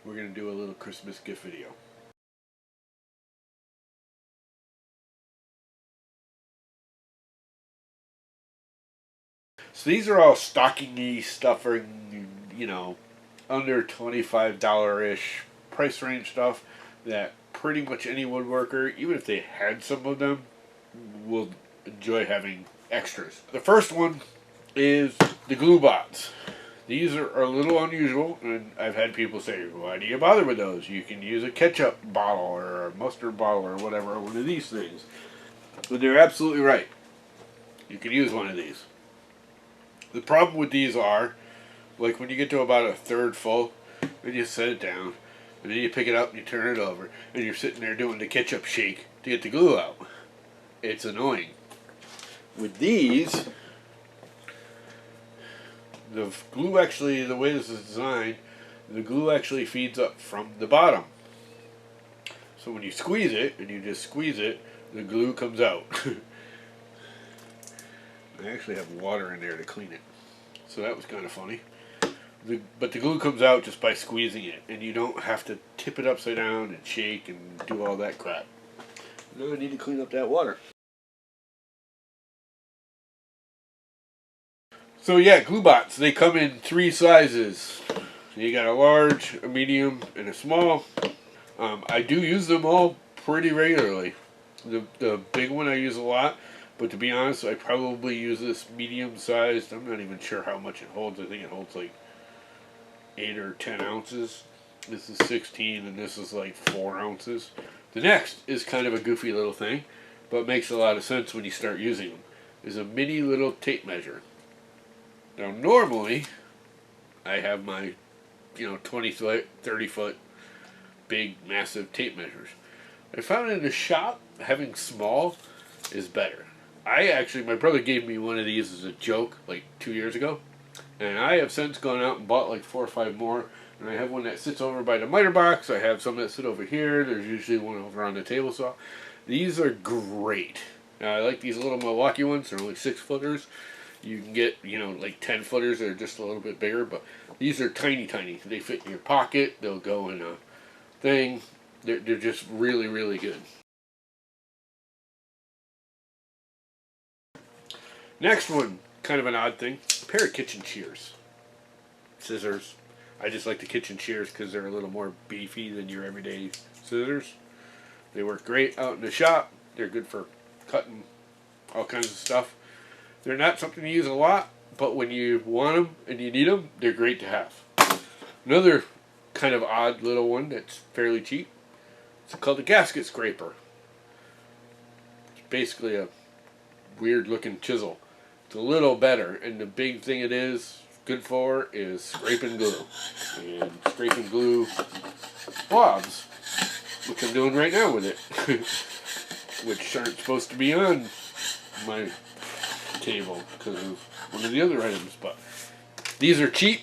we're going to do a little Christmas gift video. So these are all stockingy, stuffing, you know, under $25-ish price range stuff that pretty much any woodworker, even if they had some of them, will enjoy having extras. The first one is the glue bots. These are a little unusual, and I've had people say, why do you bother with those? You can use a ketchup bottle or a mustard bottle or whatever, one of these things. But they're absolutely right. You can use one of these. The problem with these are, like when you get to about a third full, then you set it down, and then you pick it up and you turn it over, and you're sitting there doing the ketchup shake to get the glue out. It's annoying. With these, the glue actually, the way this is designed, the glue actually feeds up from the bottom. So when you squeeze it, and you just squeeze it, the glue comes out. I actually have water in there to clean it. So that was kind of funny. But the glue comes out just by squeezing it, and you don't have to tip it upside down and shake and do all that crap. Now I need to clean up that water. So yeah, glue bots, they come in 3 sizes. You got a large, a medium, and a small. I do use them all pretty regularly. The big one I use a lot, but to be honest, I probably use this medium sized. I'm not even sure how much it holds. I think it holds like 8 or 10 ounces. This is 16 and this is like 4 ounces. The next is kind of a goofy little thing, but makes a lot of sense when you start using them. Is a mini little tape measure. Now normally, I have my, 20 foot, 30 foot, big, massive tape measures. I found in the shop, having small is better. My brother gave me one of these as a joke like 2 years ago. And I have since gone out and bought like 4 or 5 more. And I have one that sits over by the miter box. I have some that sit over here. There's usually one over on the table saw. These are great. Now, I like these little Milwaukee ones. They're only 6-footers. You can get, like 10-footers that are just a little bit bigger. But these are tiny, tiny. They fit in your pocket. They'll go in a thing. They're just really, really good. Next one, kind of an odd thing. A pair of kitchen shears. Scissors. I just like the kitchen shears because they're a little more beefy than your everyday scissors. They work great out in the shop. They're good for cutting all kinds of stuff. They're not something you use a lot, but when you want them and you need them, they're great to have. Another kind of odd little one that's fairly cheap. It's called a gasket scraper. It's basically a weird looking chisel. It's a little better, and the big thing it is good for is scraping glue. And scraping glue blobs, which I'm doing right now with it. Which aren't supposed to be on my table because of one of the other items. But these are cheap,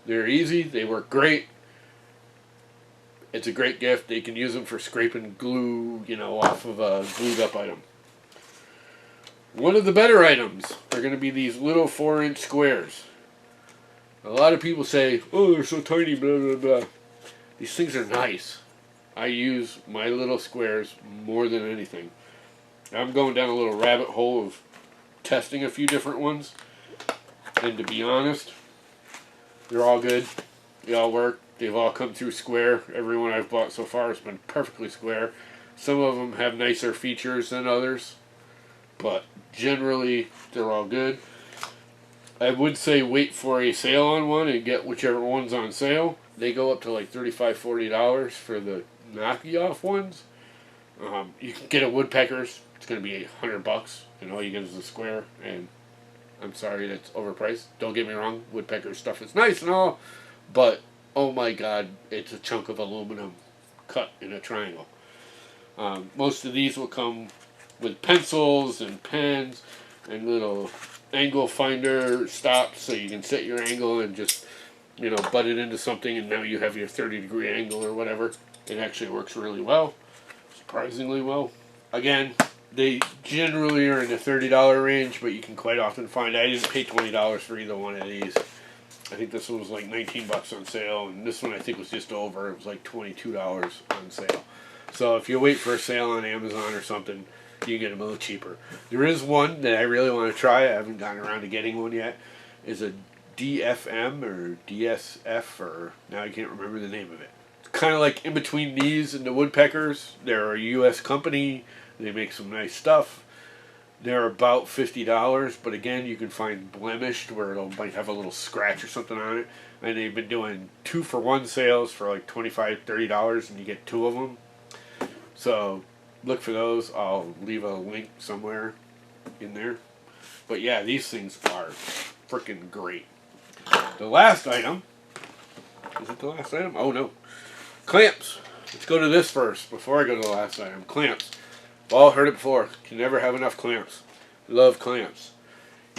they're easy, they work great. It's a great gift. They can use them for scraping glue, off of a glued up item. One of the better items are going to be these little 4-inch squares. A lot of people say, oh, they're so tiny, blah, blah, blah. These things are nice. I use my little squares more than anything. I'm going down a little rabbit hole of testing a few different ones. And to be honest, they're all good. They all work. They've all come through square. Every one I've bought so far has been perfectly square. Some of them have nicer features than others, but generally they're all good. I would say wait for a sale on one and get whichever one's on sale. They go up to like $35, $40 for the knockoff ones. You can get a Woodpeckers. It's going to be $100, and all you get is a square. And I'm sorry, that's overpriced. Don't get me wrong, Woodpecker stuff is nice and all, but oh my God, it's a chunk of aluminum cut in a triangle. Most of these will come with pencils and pens and little angle finder stops so you can set your angle and just, butt it into something, and now you have your 30-degree angle or whatever. It actually works really well, surprisingly well. Again, they generally are in the $30 range, but you can quite often find, I didn't pay $20 for either one of these. I think this one was like 19 bucks on sale, and this one I think was just over. It was like $22 on sale. So if you wait for a sale on Amazon or something, you can get them a little cheaper. There is one that I really want to try. I haven't gotten around to getting one yet. Is a DFM or DSF, or now I can't remember the name of it. It's kind of like in between these and the Woodpeckers. They're a U.S. company. They make some nice stuff. They're about $50, but again, you can find blemished where it might have a little scratch or something on it. And they've been doing 2-for-1 sales for like $25, $30, and you get 2 of them. So look for those. I'll leave a link somewhere in there. But yeah, these things are freaking great. The last item, is it the last item? Oh no, clamps. Let's go to this first before I go to the last item. Clamps. All heard it before. Can never have enough clamps. Love clamps.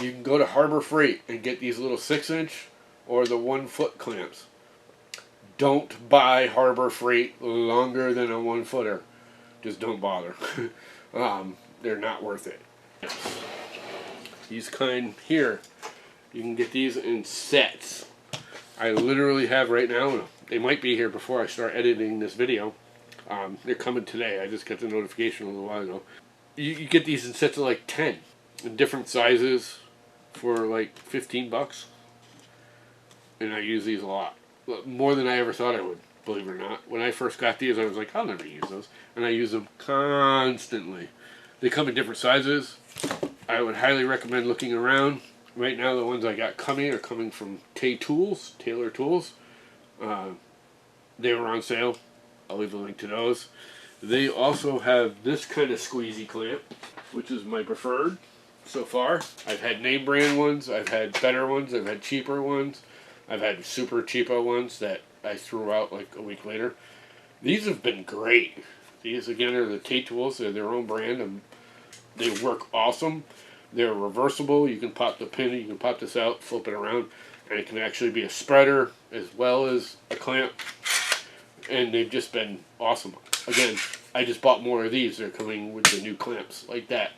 You can go to Harbor Freight and get these little 6-inch or the 1-foot clamps. Don't buy Harbor Freight longer than a 1-footer. Just don't bother. They're not worth it. These kind here, you can get these in sets. I literally have right now, they might be here before I start editing this video. They're coming today. I just got the notification a little while ago. You get these in sets of like 10 in different sizes for like 15 bucks. And I use these a lot. More than I ever thought I would, believe it or not. When I first got these, I was like, I'll never use those. And I use them constantly. They come in different sizes. I would highly recommend looking around. Right now, the ones I got coming are coming from Taytools, Taylor Tools. They were on sale. I'll leave a link to those. They also have this kind of squeezy clamp, which is my preferred so far. I've had name brand ones, I've had better ones, I've had cheaper ones, I've had super cheapo ones that I threw out like a week later. These have been great. These again are the Taytools. They're their own brand, and they work awesome. They're reversible. You can pop the pin, you can pop this out, flip it around, and it can actually be a spreader as well as a clamp. And they've just been awesome. Again, I just bought more of these. They're coming with the new clamps like that.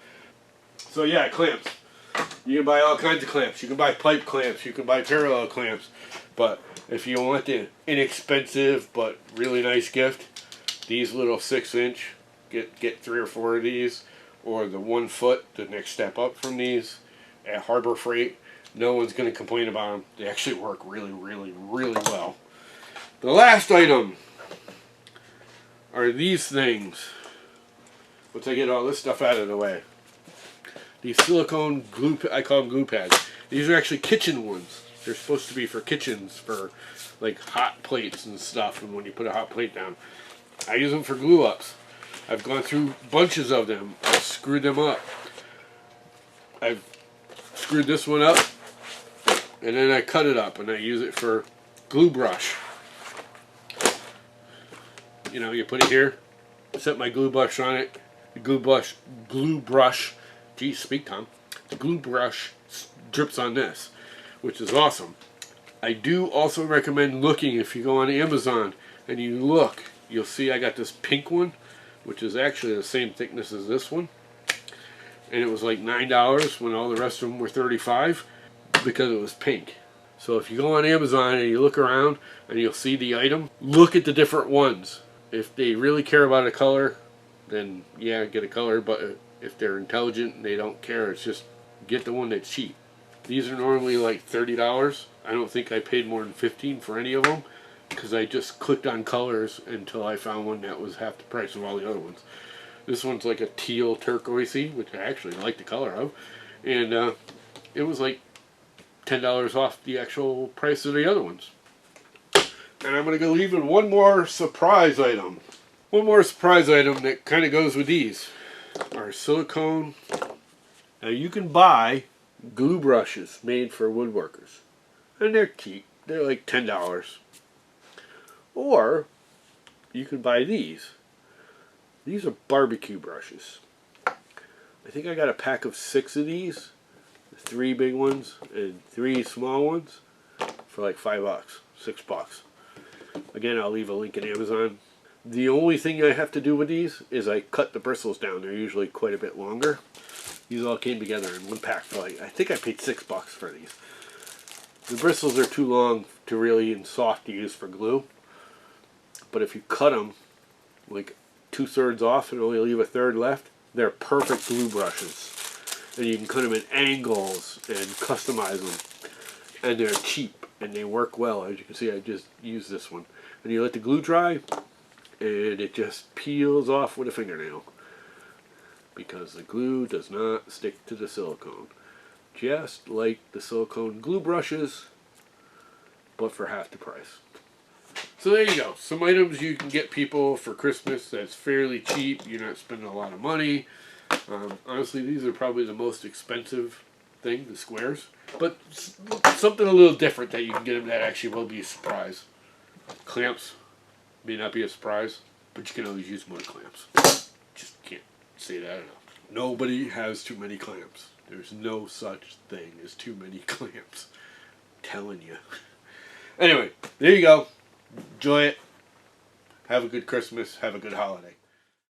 So yeah, clamps. You can buy all kinds of clamps. You can buy pipe clamps. You can buy parallel clamps. But if you want the inexpensive but really nice gift, these little 6-inch, get 3 or 4 of these. Or the 1-foot, the next step up from these at Harbor Freight. No one's going to complain about them. They actually work really, really, really well. The last item are these things. Once I get all this stuff out of the way. These silicone glue, I call them glue pads. These are actually kitchen ones. They're supposed to be for kitchens, for like hot plates and stuff, and when you put a hot plate down. I use them for glue ups. I've gone through bunches of them. I've screwed them up. I've screwed this one up, and then I cut it up, and I use it for glue brush. You know, you put it here, set my glue brush on it. The glue brush, geez, speak Tom. The glue brush drips on this, which is awesome. I do also recommend looking, if you go on Amazon and you look, you'll see I got this pink one, which is actually the same thickness as this one. And it was like $9 when all the rest of them were $35 because it was pink. So if you go on Amazon and you look around and you'll see the item, look at the different ones. If they really care about a color, then yeah, get a color. But if they're intelligent and they don't care, it's just get the one that's cheap. These are normally like $30. I don't think I paid more than $15 for any of them because I just clicked on colors until I found one that was half the price of all the other ones. This one's like a teal turquoisey, which I actually like the color of, and it was like $10 off the actual price of the other ones. And I'm going to go leave in one more surprise item. One more surprise item that kind of goes with these are silicone. Now you can buy glue brushes made for woodworkers, and they're cheap. They're like $10. Or you can buy these. These are barbecue brushes. I think I got a pack of 6 of these, 3 big ones and 3 small ones, for like $5, $6. Again, I'll leave a link in Amazon. The only thing I have to do with these is I cut the bristles down. They're usually quite a bit longer. These all came together in one pack for like, I think I paid $6 for these. The bristles are too long to really and soft to use for glue. But if you cut them like 2/3 off and only leave a third left, they're perfect glue brushes. And you can cut them in angles and customize them. And they're cheap and they work well. As you can see, I just used this one. And you let the glue dry and it just peels off with a fingernail. Because the glue does not stick to the silicone. Just like the silicone glue brushes, but for half the price. So there you go. Some items you can get people for Christmas that's fairly cheap. You're not spending a lot of money. Honestly, these are probably the most expensive thing, the squares. But something a little different that you can get them that actually will be a surprise. Clamps may not be a surprise, but you can always use more clamps. Just can't say that enough. Nobody has too many clamps. There's no such thing as too many clamps. I'm telling you. Anyway, there you go. Enjoy it. Have a good Christmas. Have a good holiday.